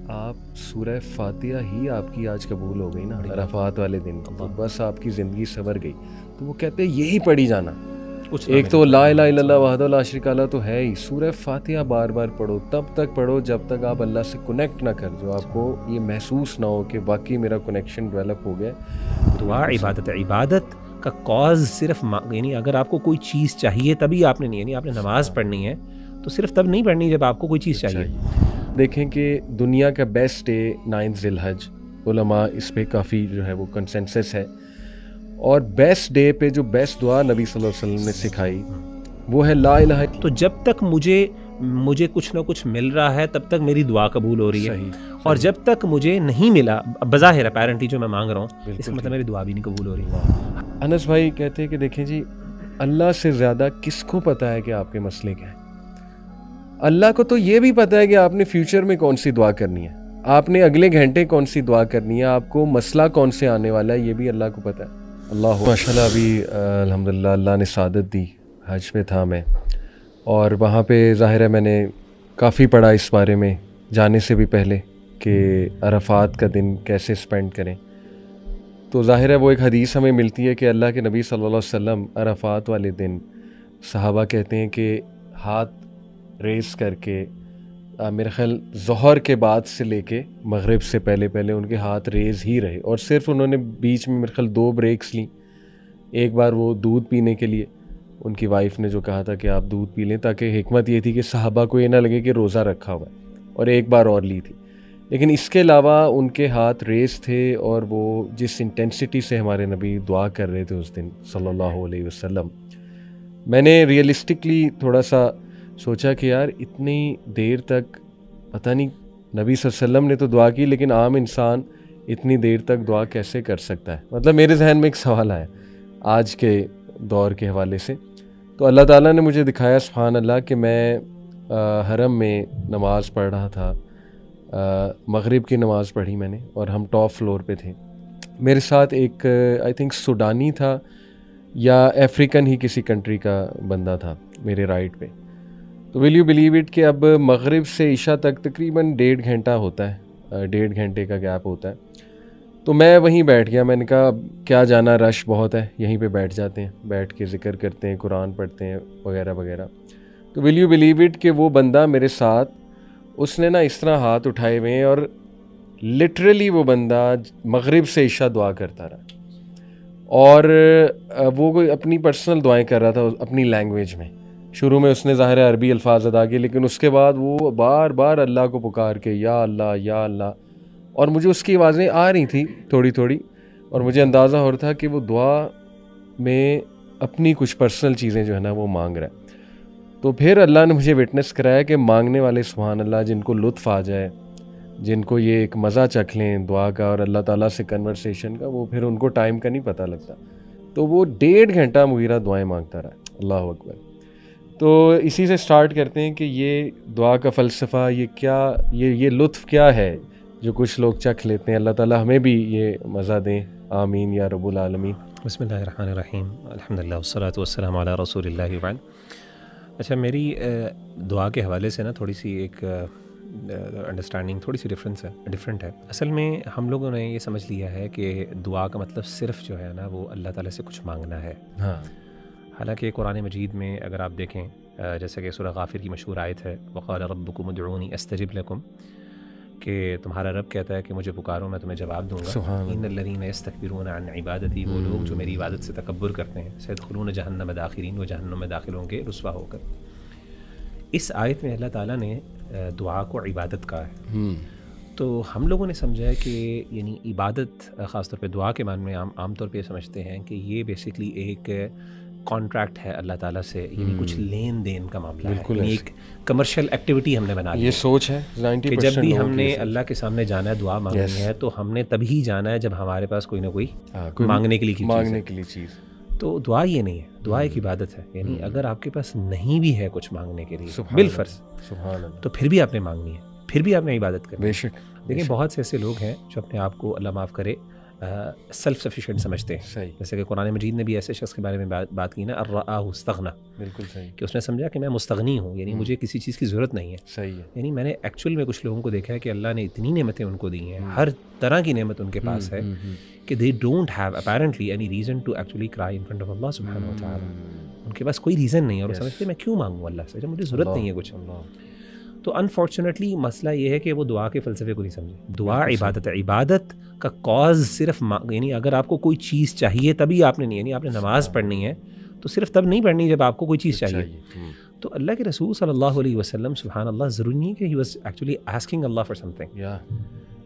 آپ سورہ فاتحہ ہی آپ کی آج قبول ہو گئی نا عرفات والے دن، تو بس آپ کی زندگی سنور گئی. تو وہ کہتے ہیں یہی پڑھی جانا. ایک تو لا الہ الا اللہ وحدہ لا شریک لہ تو ہے ہی، سورہ فاتحہ بار بار پڑھو، تب تک پڑھو جب تک آپ اللہ سے کنیکٹ نہ کر جو آپ کو یہ محسوس نہ ہو کہ واقعی میرا کنیکشن ڈیولپ ہو گیا. دعا عبادت ہے. عبادت کا کاز صرف یعنی اگر آپ کو کوئی چیز چاہیے تبھی آپ نے نہیں، یعنی آپ نے نماز پڑھنی ہے تو صرف تب نہیں پڑھنی جب آپ کو کوئی چیز چاہیے. دیکھیں کہ دنیا کا بیسٹ ڈے 9 ذی الحج، علماء اس پہ کافی جو ہے وہ کنسنسس ہے، اور بیسٹ ڈے پہ جو بیسٹ دعا نبی صلی اللہ علیہ وسلم نے سکھائی وہ ہے لا الہ. تو جب تک مجھے کچھ نہ کچھ مل رہا ہے تب تک میری دعا قبول ہو رہی ہے، اور جب تک مجھے نہیں ملا بظاہر اپیرنٹلی جو میں مانگ رہا ہوں اس کا مطلب میری دعا بھی نہیں قبول ہو رہی ہے. انس بھائی کہتے ہیں کہ دیکھیں جی، اللہ سے زیادہ کس کو پتہ ہے کہ آپ کے مسئلے کیا ہیں؟ اللہ کو تو یہ بھی پتہ ہے کہ آپ نے فیوچر میں کون سی دعا کرنی ہے، آپ نے اگلے گھنٹے کون سی دعا کرنی ہے، آپ کو مسئلہ کون سے آنے والا ہے، یہ بھی اللہ کو پتہ ہے. اللہ ماشاءاللہ ابھی الحمدللہ اللہ نے سعادت دی، حج پہ تھا میں، اور وہاں پہ ظاہر ہے میں نے کافی پڑھا اس بارے میں جانے سے بھی پہلے کہ عرفات کا دن کیسے سپینڈ کریں. تو ظاہر ہے وہ ایک حدیث ہمیں ملتی ہے کہ اللہ کے نبی صلی اللہ علیہ وسلم عرفات والے دن صحابہ کہتے ہیں کہ ہاتھ ریز کر کے میرے خیال ظہر کے بعد سے لے کے مغرب سے پہلے ان کے ہاتھ ریز ہی رہے، اور صرف انہوں نے بیچ میں میرے خیال 2 بریکس لیں. ایک بار وہ دودھ پینے کے لیے، ان کی وائف نے جو کہا تھا کہ آپ دودھ پی لیں، تاکہ حکمت یہ تھی کہ صحابہ کو یہ نہ لگے کہ روزہ رکھا ہوا ہے، اور ایک بار اور لی تھی. لیکن اس کے علاوہ ان کے ہاتھ ریز تھے، اور وہ جس انٹینسٹی سے ہمارے نبی دعا کر رہے تھے اس دن صلی اللہ علیہ وسلم، میں نے ریئلسٹکلی تھوڑا سا سوچا کہ یار اتنی دیر تک پتہ نہیں نبی صلی اللہ علیہ وسلم نے تو دعا کی، لیکن عام انسان اتنی دیر تک دعا کیسے کر سکتا ہے. مطلب میرے ذہن میں ایک سوال آیا آج کے دور کے حوالے سے. تو اللہ تعالیٰ نے مجھے دکھایا سبحان اللہ کہ میں حرم میں نماز پڑھ رہا تھا، مغرب کی نماز پڑھی میں نے، اور ہم ٹاپ فلور پہ تھے. میرے ساتھ ایک آئی تھنک سوڈانی تھا یا افریقن ہی کسی کنٹری کا بندہ تھا میرے رائٹ پہ. تو ول یو بلیو اٹ کہ اب مغرب سے عشاء تک تقریباً 1.5 گھنٹہ ہوتا ہے، 1.5 گھنٹے کا گیپ ہوتا ہے. تو میں وہیں بیٹھ گیا، میں نے کہا اب کیا جانا، رش بہت ہے، یہیں پہ بیٹھ جاتے ہیں، بیٹھ کے ذکر کرتے ہیں، قرآن پڑھتے ہیں وغیرہ وغیرہ. تو ول یو بلیو اٹ کہ وہ بندہ میرے ساتھ، اس نے نا اس طرح ہاتھ اٹھائے ہوئے ہیں، اور لٹرلی وہ بندہ مغرب سے عشاء دعا کرتا رہا، اور وہ کوئی اپنی پرسنل دعائیں کر رہا تھا اپنی لینگویج میں. شروع میں اس نے ظاہر عربی الفاظ ادا کیے، لیکن اس کے بعد وہ بار بار اللہ کو پکار کے یا اللہ یا اللہ، اور مجھے اس کی آوازیں آ رہی تھیں تھوڑی تھوڑی، اور مجھے اندازہ ہو رہا تھا کہ وہ دعا میں اپنی کچھ پرسنل چیزیں جو ہے نا وہ مانگ رہا ہے. تو پھر اللہ نے مجھے وٹنس کرایا کہ مانگنے والے سبحان اللہ جن کو لطف آ جائے، جن کو یہ ایک مزہ چکھ لیں دعا کا اور اللہ تعالیٰ سے کنورسیشن کا، وہ پھر ان کو ٹائم کا نہیں پتہ لگتا. تو وہ 1.5 گھنٹہ مغیرہ دعائیں مانگتا رہا. اللہ اکبر. تو اسی سے سٹارٹ کرتے ہیں کہ یہ دعا کا فلسفہ، یہ کیا، یہ لطف کیا ہے جو کچھ لوگ چکھ لیتے ہیں. اللہ تعالیٰ ہمیں بھی یہ مزہ دیں، آمین یا رب العالمین. بسم اللہ الرحمن الرحیم، الحمدللہ والصلاۃ والسلام علی رسول اللہ وبعد. اچھا، میری دعا کے حوالے سے نا تھوڑی سی ایک انڈرسٹینڈنگ تھوڑی سی ڈفرینٹ ہے. اصل میں ہم لوگوں نے یہ سمجھ لیا ہے کہ دعا کا مطلب صرف جو ہے نا وہ اللہ تعالیٰ سے کچھ مانگنا ہے. ہاں، حالانکہ قرآن مجید میں اگر آپ دیکھیں، جیسے کہ سورہ غافر کی مشہور آیت ہے وقال ربکم ادعونی استجب لکم، کہ تمہارا رب کہتا ہے کہ مجھے پکارو میں تمہیں جواب دوں گا. ان الذین یستکبرون عن عبادتی، وہ لوگ جو میری عبادت سے تکبر کرتے ہیں، سیدخلون جہنم داخرین، وہ جہنم میں داخل ہوں گے رسوا ہو کر. اس آیت میں اللہ تعالیٰ نے دعا کو عبادت کہا ہے. تو ہم لوگوں نے سمجھا ہے کہ یعنی عبادت خاص طور پہ دعا کے معنی میں عام طور پہ سمجھتے ہیں کہ یہ بیسکلی ایک کانٹریکٹ ہے اللہ تعالیٰ سے، یعنی کچھ لین دین کا معاملہ ہے، یعنی ایک کمرشل ایکٹیویٹی ہم نے بنا لی. یہ سوچ ہے کہ جب بھی ہم نے اللہ کے سامنے جانا ہے، دعا مانگنی ہے، تو ہم نے تبھی جانا ہے جب ہمارے پاس کوئی نہ کوئی مانگنے کے لیے چیز. تو دعا یہ نہیں ہے، دعا ایک عبادت ہے. یعنی اگر آپ کے پاس نہیں بھی ہے کچھ مانگنے کے لیے بالفرض، تو پھر بھی آپ نے مانگنی ہے، پھر بھی آپ نے عبادت کرنی ہے. دیکھیں بہت سے ایسے لوگ ہیں جو اپنے آپ کو اللہ معاف کرے سیلف سفیشینٹ سمجھتے ہیں. صحیح. جیسے کہ قرآن مجید نے بھی ایسے شخص کے بارے میں بات کی نا، الرآہ استغنی. بالکل صحیح. کہ اس نے سمجھا کہ میں مستغنی ہوں، یعنی مجھے کسی چیز کی ضرورت نہیں ہے. صحیح ہے. یعنی میں نے ایکچوئل میں کچھ لوگوں کو دیکھا ہے کہ اللہ نے اتنی نعمتیں ان کو دی ہیں، ہر طرح کی نعمت ان کے پاس ہے کہ they don't have apparently any reason to actually cry in front of Allah subhanahu wa ta'ala. ان کے پاس کوئی ریزن نہیں ہے اور وہ سمجھتے میں کیوں مانگوں اللہ سے جب مجھے ضرورت نہیں ہے کچھ. تو انفارچونیٹلی مسئلہ یہ ہے کہ وہ دعا کے فلسفے کو نہیں سمجھے. دعا عبادت ہے، عبادت کا کاز صرف یعنی اگر آپ کو کوئی چیز چاہیے تبھی آپ نے نہیں، یعنی آپ نے نماز پڑھنی ہے تو صرف تب نہیں پڑھنی جب آپ کو کوئی چیز چاہیے. تو اللہ کے رسول صلی اللہ علیہ وسلم سبحان اللہ ضروری نہیں کہ he was actually asking Allah for something.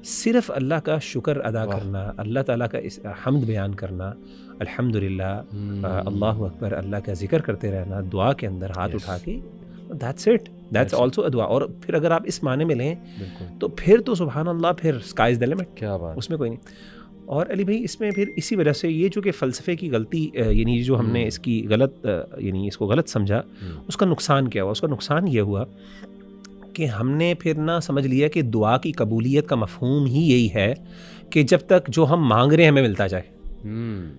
صرف اللہ کا شکر ادا کرنا، اللہ تعالیٰ کا حمد بیان کرنا، الحمدللہ، اللہ اکبر، اللہ کا ذکر کرتے رہنا دعا کے اندر ہاتھ اٹھا کے، that's it, that's also a دعا. اور پھر اگر آپ اس معنی میں لیں تو پھر تو سبحان اللہ، پھر sky is the limit. کیا بات، اس میں کوئی نہیں. اور علی بھائی اس میں پھر اسی وجہ سے یہ جو کہ فلسفے کی غلطی، یعنی جو ہم نے اس کی غلط یعنی اس کو غلط سمجھا، اس کا نقصان کیا ہوا؟ اس کا نقصان یہ ہوا کہ ہم نے پھر نہ سمجھ لیا کہ دعا کی قبولیت کا مفہوم ہی یہی ہے کہ جب تک جو ہم مانگ رہے ہیں ہمیں ملتا جائے.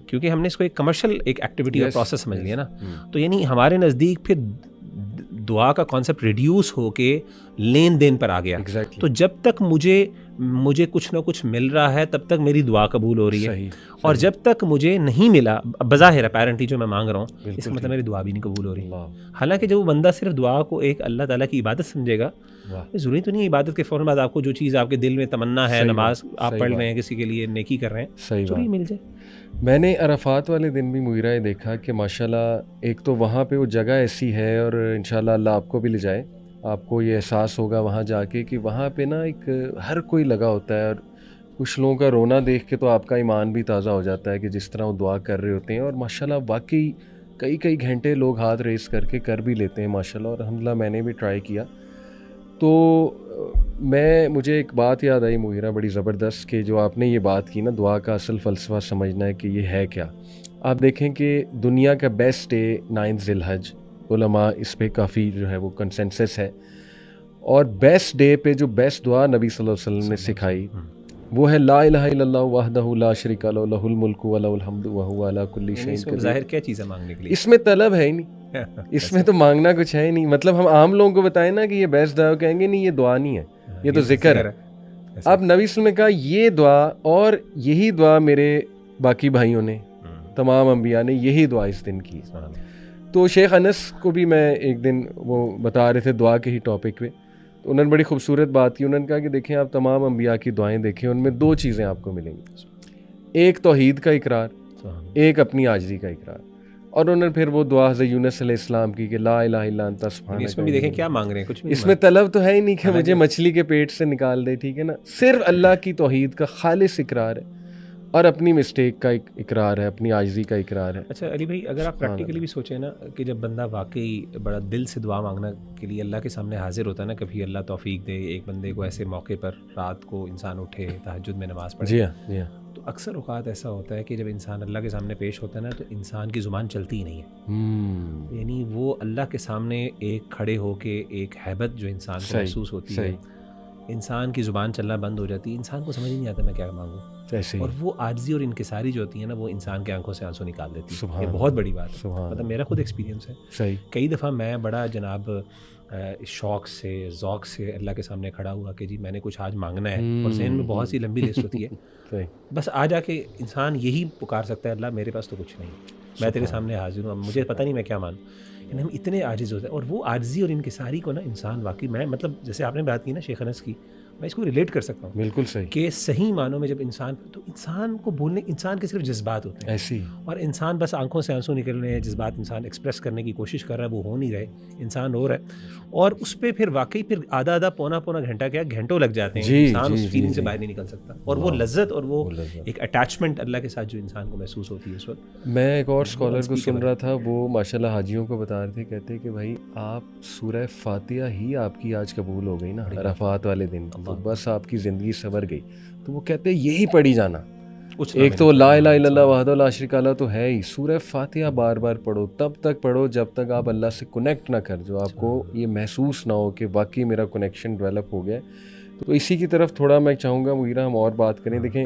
کیونکہ ہم نے اس کو ایک کمرشل ایک ایکٹیویٹی اور پروسیس سمجھ لیا نا. تو یعنی ہمارے نزدیک پھر دعا کا کانسیپٹ ریڈیوس ہو کے لین دین پر آ گیا. تو جب تک مجھے کچھ نہ کچھ مل رہا ہے تب تک میری دعا قبول ہو رہی ہے، اور جب تک مجھے نہیں ملا بظاہر اپیرنٹلی جو میں مانگ رہا ہوں اس کا مطلب میری دعا بھی نہیں قبول ہو رہی. حالانکہ جب وہ بندہ صرف دعا کو ایک اللہ تعالیٰ کی عبادت سمجھے گا، ضروری تو نہیں عبادت کے فوراً بعد آپ کو جو چیز آپ کے دل میں تمنا ہے، نماز آپ پڑھ رہے ہیں، کسی کے لیے نیکی کر رہے ہیں، ضروری مل جائے. میں نے عرفات والے دن بھی مغیرہ دیکھا کہ ماشاءاللہ ایک تو وہاں پہ وہ جگہ ایسی ہے، اور انشاءاللہ اللہ آپ کو بھی لے جائے، آپ کو یہ احساس ہوگا وہاں جا کے کہ وہاں پہ نا ایک ہر کوئی لگا ہوتا ہے، اور کچھ لوگوں کا رونا دیکھ کے تو آپ کا ایمان بھی تازہ ہو جاتا ہے کہ جس طرح وہ دعا کر رہے ہوتے ہیں. اور ماشاءاللہ واقعی کئی گھنٹے لوگ ہاتھ ریز کر کے کر بھی لیتے ہیں ماشاءاللہ. اور الحمدللہ میں نے بھی ٹرائی کیا. تو مجھے ایک بات یاد آئی مغیرہ بڑی زبردست، کہ جو آپ نے یہ بات کی نا دعا کا اصل فلسفہ سمجھنا ہے کہ یہ ہے کیا. آپ دیکھیں کہ دنیا کا بیسٹ ڈے 9 ذی الحج، علماء اس پہ کافی جو ہے وہ کنسنسس ہے، اور بیسٹ ڈے پہ جو بیسٹ دعا نبی صلی اللہ علیہ وسلم نے سکھائی وہ ہے لا الہ الا اللہ وحدہ لا شریک لہ لہ الملک و لہ الحمد وہو علی کل شیء قدیر. ظاہر کیا چیز ہے مانگنے کے لیے؟ اس میں طلب ہے ہی نہیں، اس میں تو مانگنا کچھ ہے ہی نہیں. مطلب ہم عام لوگوں کو بتائیں نا کہ یہ بیسٹ دعا، کہیں گے نہیں یہ دعا نہیں ہے، یہ تو ذکر ہے. اب نبی صلی اللہ علیہ وسلم نے کہا یہ دعا، اور یہی دعا میرے باقی بھائیوں نے، تمام انبیاء نے یہی دعا اس دن کی. تو شیخ انس کو بھی میں ایک دن وہ بتا رہے تھے دعا کے ہی ٹاپک پہ، تو انہوں نے بڑی خوبصورت بات کی. انہوں نے کہا کہ دیکھیں آپ تمام انبیاء کی دعائیں دیکھیں، ان میں 2 چیزیں آپ کو ملیں گی، ایک توحید کا اقرار، ایک اپنی عاجزی کا اقرار. اور انہوں نے پھر وہ دعا حضرت یونس علیہ السلام کی کہ لا الہ الا انت سبحانک. اس میں بھی دیکھیں کیا مانگ رہے ہیں، کچھ اس میں طلب تو ہے ہی نہیں کہ مجھے مچھلی کے پیٹ سے نکال دے، ٹھیک ہے نا. صرف اللہ کی توحید کا خالص اقرار ہے، اور اپنی مسٹیک کا اقرار ہے، اپنی عاجزی کا اقرار ہے. اچھا علی بھائی، اگر آپ پریکٹیکلی بھی سوچیں نا کہ جب بندہ واقعی بڑا دل سے دعا مانگنا کے لیے اللہ کے سامنے حاضر ہوتا ہے نا، کبھی اللہ توفیق دے ایک بندے کو ایسے موقع پر رات کو انسان اٹھے تہجد میں نماز پڑھے. جی ہاں. تو اکثر اوقات ایسا ہوتا ہے کہ جب انسان اللہ کے سامنے پیش ہوتا ہے نا تو انسان کی زبان چلتی ہی نہیں ہے. یعنی وہ اللہ کے سامنے ایک کھڑے ہو کے ایک ہیبت جو انسان کو محسوس ہوتی ہے، انسان کی زبان چلنا بند ہو جاتی ہے، انسان کو سمجھ نہیں آتا میں کیا مانگوں. اور وہ عاجزی اور انکساری جو ہوتی ہے نا وہ انسان کے آنکھوں سے آنسو نکال دیتی ہے. یہ بہت بڑی بات ہے، مطلب میرا خود ایکسپیرینس ہے. کئی دفعہ میں بڑا جناب شوق سے ذوق سے اللہ کے سامنے کھڑا ہوا کہ جی میں نے کچھ آج مانگنا ہے، اور ذہن میں بہت سی لمبی لسٹ ہوتی ہے. بس آ جا کے انسان یہی پکار سکتا ہے، اللہ میرے پاس تو کچھ نہیں، میں تیرے سامنے حاضر ہوں، مجھے پتہ نہیں میں کیا مانوں. یعنی ہم اتنے عاجز ہوتے ہیں. اور وہ عاجزی اور انکساری کو نا انسان واقعی، میں مطلب جیسے آپ نے بات کی نا شیخ انس کی، میں اس کو ریلیٹ کر سکتا ہوں. بالکل صحیح. کہ صحیح معنوں میں جب انسان، تو انسان کو بولنے، انسان کے صرف جذبات ہوتے ہیں ایسی، اور انسان بس آنکھوں سے آنسو نکل رہے ہیں، جذبات انسان ایکسپریس کرنے کی کوشش کر رہا ہے، وہ ہو نہیں رہے، انسان ہو رہا ہے. اور اس پہ پھر واقعی پھر آدھا پونا گھنٹہ کیا گھنٹوں لگ جاتے ہیں، انسان اس فیلنگ سے باہر نہیں نکل سکتا. اور وہ لذت اور وہ ایک اٹیچمنٹ اللہ کے ساتھ جو انسان کو محسوس ہوتی ہے اس وقت. میں ایک اور اسکالر کو سن رہا تھا، وہ ماشاءاللہ حاجیوں کو بتا رہے تھے، کہتے کہ بھائی آپ سورہ فاتحہ ہی آپ کی آج قبول ہو گئی نا عرفات والے دن، تو بس آپ کی زندگی سنور گئی. تو وہ کہتے یہی پڑھی جانا. ایک تو لا الہ الا اللہ وحدہ لا شریک لہ تو ہے ہی، سورہ فاتحہ بار بار پڑھو، تب تک پڑھو جب تک آپ اللہ سے کنیکٹ نہ کر جو آپ کو یہ محسوس نہ ہو کہ واقعی میرا کنیکشن ڈیولپ ہو گیا. تو اسی کی طرف تھوڑا میں چاہوں گا مغیرہ ہم اور بات کریں. دیکھیں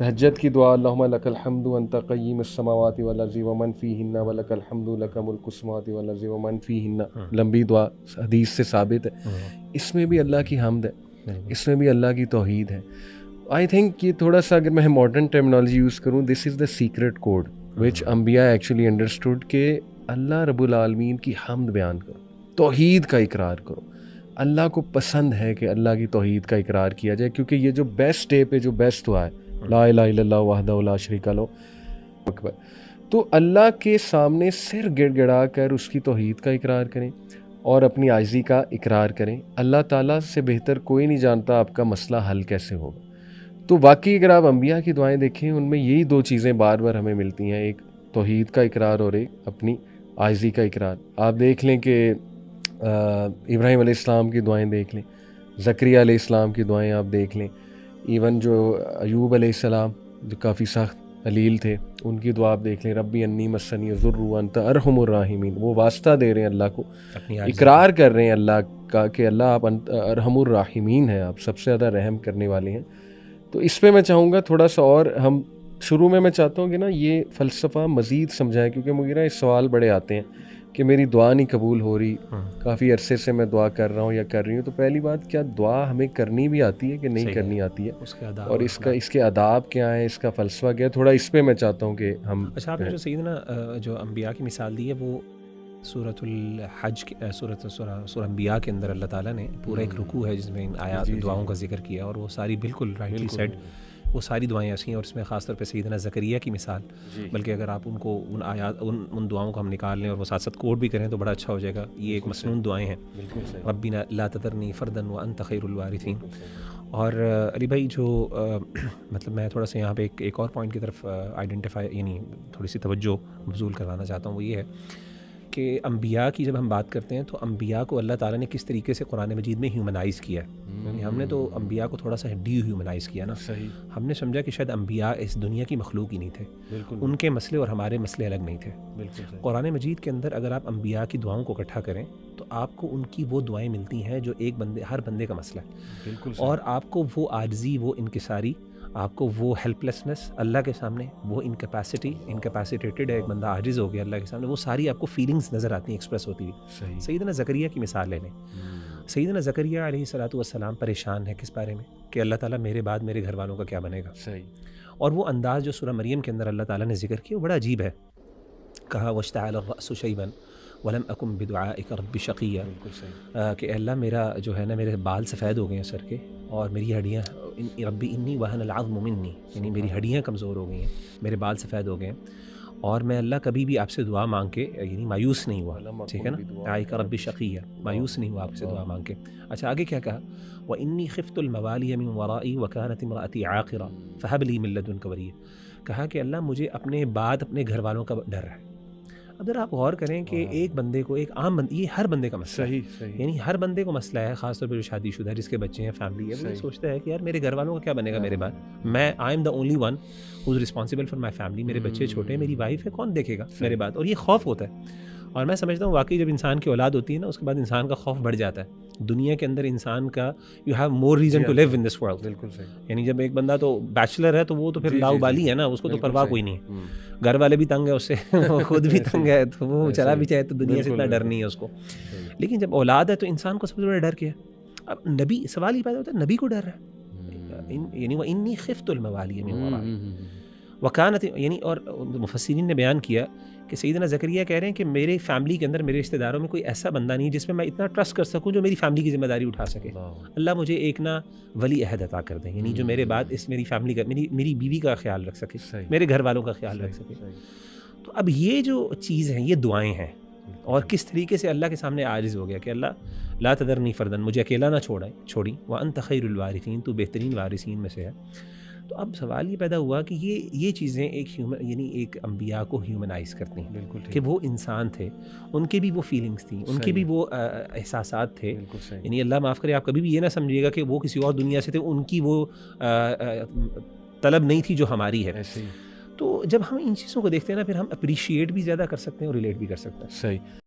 تہجد کی دعا اللہم لک الحمد انت قیم السماوات والارض ومن فیہن ولک الحمد لک ملک السماوات والارض ومن فیہن، لمبی دعا حدیث سے ثابت ہے. اس میں بھی اللہ کی حمد ہے، اس میں بھی اللہ کی توحید ہے. آئی تھنک یہ تھوڑا سا اگر میں ماڈرن ٹرمنالوجی یوز کروں، دس از دا سیکرٹ کوڈ وچ انبیاء ایکچولی انڈرسٹوڈ کہ اللہ رب العالمین کی حمد بیان کرو، توحید کا اقرار کرو. اللہ کو پسند ہے کہ اللہ کی توحید کا اقرار کیا جائے، کیونکہ یہ جو بیسٹ اسٹیپ ہے، جو بیسٹ دعا ہے، لا الہ الا اللہ وحدہ لا شریک لہ اکبر. تو اللہ کے سامنے سر گڑ گڑا کر اس کی توحید کا اقرار کریں اور اپنی عاجزی کا اقرار کریں. اللہ تعالیٰ سے بہتر کوئی نہیں جانتا آپ کا مسئلہ حل کیسے ہوگا. تو واقعی اگر آپ انبیاء کی دعائیں دیکھیں، ان میں یہی دو چیزیں بار بار ہمیں ملتی ہیں، ایک توحید کا اقرار اور ایک اپنی عاجزی کا اقرار. آپ دیکھ لیں کہ ابراہیم علیہ السلام کی دعائیں دیکھ لیں، زکریا علیہ السلام کی دعائیں آپ دیکھ لیں، ایون جو ایوب علیہ السلام جو کافی سخت علیل تھے، ان کی دعا آپ دیکھ لیں، ربی انی مسنی الضر وانت ارحم الراحمین. وہ واسطہ دے رہے ہیں اللہ کو، اقرار کر رہے ہیں اللہ کا کہ اللہ آپ ارحم الراحمین ہیں، آپ سب سے زیادہ رحم کرنے والے ہیں. تو اس پہ میں چاہوں گا تھوڑا سا، اور ہم شروع میں چاہتا ہوں کہ نا یہ فلسفہ مزید سمجھائیں، کیونکہ مجھے نا اس سوال بڑے آتے ہیں کہ میری دعا نہیں قبول ہو رہی، کافی عرصے سے میں دعا کر رہا ہوں یا کر رہی ہوں. تو پہلی بات، کیا دعا ہمیں کرنی بھی آتی ہے کہ نہیں کرنی آتی ہے، اور اس کے آداب کیا ہیں، اس کا فلسفہ کیا ہے، تھوڑا اس پہ میں چاہتا ہوں کہ ہم. اچھا، آپ نے جو سیدنا جو انبیاء کی مثال دی ہے، وہ سورۃ الحج سورہ انبیاء کے اندر اللہ تعالیٰ نے پورا ایک رکوع ہے جس میں ان آیات دعاؤں کا ذکر کیا، اور وہ ساری بالکل رائٹلی سیڈ، وہ ساری دعائیں ایسی ہیں. اور اس میں خاص طور پہ سیدنا زکریا کی مثال، بلکہ اگر آپ ان کو ان آیات ان دعاؤں کو ہم نکال لیں اور وہ ساتھ ساتھ کوڈ بھی کریں تو بڑا اچھا ہو جائے گا. یہ ایک مسنون دعائیں ہیں، ربنا لا تذرنی فردا وانت خیر الوارثین. اور علی بھائی، جو مطلب میں تھوڑا سا یہاں پہ ایک اور پوائنٹ کی طرف آئیڈینٹیفائی، یعنی تھوڑی سی توجہ مبذول کروانا چاہتا ہوں. وہ یہ ہے کہ انبیاء کی جب ہم بات کرتے ہیں تو انبیاء کو اللہ تعالیٰ نے کس طریقے سے قرآن مجید میں ہیومنائز کیا ہے. یعنی ہم نے تو انبیاء کو تھوڑا سا ڈی ہیومنائز کیا نا. ہم نے سمجھا کہ شاید انبیاء اس دنیا کی مخلوق ہی نہیں تھے، ان کے مسئلے اور ہمارے مسئلے الگ نہیں تھے. قرآن مجید کے اندر اگر آپ انبیاء کی دعاؤں کو اکٹھا کریں تو آپ کو ان کی وہ دعائیں ملتی ہیں جو ایک بندے، ہر بندے کا مسئلہ ہے. اور آپ کو وہ عاجزی، وہ انکساری، آپ کو وہ ہیلپ لیسنس اللہ کے سامنے، وہ انکیپیسیٹیٹڈ ہے ایک بندہ، عاجز ہو گیا اللہ کے سامنے، وہ ساری آپ کو فیلنگز نظر آتی ہیں ایکسپریس ہوتی ہوئی. سیدنا زکریا کی مثال لے لیں. سیدنا زکریا علیہ الصلوۃ والسلام پریشان ہے کس بارے میں کہ اللہ تعالیٰ میرے بعد میرے گھر والوں کا کیا بنے گا. اور وہ انداز جو سورہ مریم کے اندر اللہ تعالیٰ نے ذکر کیا وہ بڑا عجیب ہے. کہا واشتعل الرأس شیبا ولم اکن بدعائک رب شقیا، کہ اللہ میرا جو ہے نا، میرے بال سفید ہو گئے ہیں سر کے، اور میری ہڈیاں، ربی انی وہن العظم منی، یعنی میری ہڈیاں کمزور ہو گئی ہیں، میرے بال سفید ہو گئے ہیں، اور میں اللہ کبھی بھی آپ سے دعا مانگ کے یعنی مایوس نہیں ہوا. ٹھیک ہے نا، دعائک رب شقیا، مایوس نہیں ہوا آپ سے دعا مانگ کے. اچھا، آگے کیا کہا، وانی خفت الموالی من ورائی وکانت امراتی عاقرا فہب لی من لدنک ولیا. کہا کہ اللہ مجھے اپنے بعد اپنے گھر والوں کا ڈر ہے. اب ذرا آپ غور کریں کہ ایک بندے کو، ایک عام بندے، یہ ہر بندے کا مسئلہ ہے، یعنی ہر بندے کو مسئلہ ہے، خاص طور پہ جو شادی شدہ ہے، جس کے بچے ہیں، فیملی ہے، وہ سوچتا ہے کہ یار میرے گھر والوں کا کیا بنے گا میرے بعد، میں I am the only one who is responsible for my family, میرے بچے چھوٹے ہیں، میری وائف ہے، کون دیکھے گا میرے بعد. اور یہ خوف ہوتا ہے. اور میں سمجھتا ہوں واقعی جب انسان کی اولاد ہوتی ہے نا، اس کے بعد انسان کا خوف بڑھ جاتا ہے. دنیا کے اندر انسان کا you have more reason to live in this world. بالکل صحیح. یعنی جب ایک بندہ تو بیچلر ہے تو وہ تو پھر لاؤ بالی ہے نا، اس کو تو پرواہ کوئی نہیں ہے، گھر والے بھی تنگ ہے اس سے، خود بھی تنگ ہے، تو وہ چلا بھی چاہے تو دنیا سے اتنا ڈر نہیں ہے اس کو. لیکن جب اولاد ہے تو انسان کو سب سے بڑا ڈر کیا ہے؟ اب نبی، سوال یہ پیدا ہوتا ہے نبی کو ڈر ہے، یعنی وانی خفت الموالی من ورائی وکانت، یعنی. اور مفسرین نے بیان کیا کہ سیدنا زکریا کہہ رہے ہیں کہ میرے فیملی کے اندر، میرے رشتہ داروں میں کوئی ایسا بندہ نہیں جس پہ میں اتنا ٹرسٹ کر سکوں جو میری فیملی کی ذمہ داری اٹھا سکے. اللہ مجھے ایک نا ولی عہد عطا کر دیں، یعنی جو میرے بعد اس میری فیملی کا، میری بیوی کا خیال رکھ سکے، میرے گھر والوں کا خیال رکھ سکے. تو اب یہ جو چیز ہیں، یہ دعائیں ہیں. اور کس طریقے سے اللہ کے سامنے عاجز ہو گیا کہ اللہ لا تذرنی فردا، مجھے اکیلا نہ چھوڑی، وانت خیر الوارثین، تو بہترین وارثین میں سے ہے. تو اب سوال یہ پیدا ہوا کہ یہ چیزیں ایک یعنی ایک انبیاء کو ہیومنائز کرتی ہیں. بالکل کہ وہ انسان تھے، ان کے بھی وہ فیلنگز تھیں، ان کے بھی وہ احساسات تھے. یعنی اللہ معاف کرے، آپ کبھی بھی یہ نہ سمجھیے گا کہ وہ کسی اور دنیا سے تھے، ان کی وہ طلب نہیں تھی جو ہماری ہے. تو جب ہم ان چیزوں کو دیکھتے ہیں نا، پھر ہم اپریشیٹ بھی زیادہ کر سکتے ہیں اور ریلیٹ بھی کر سکتے ہیں. صحیح.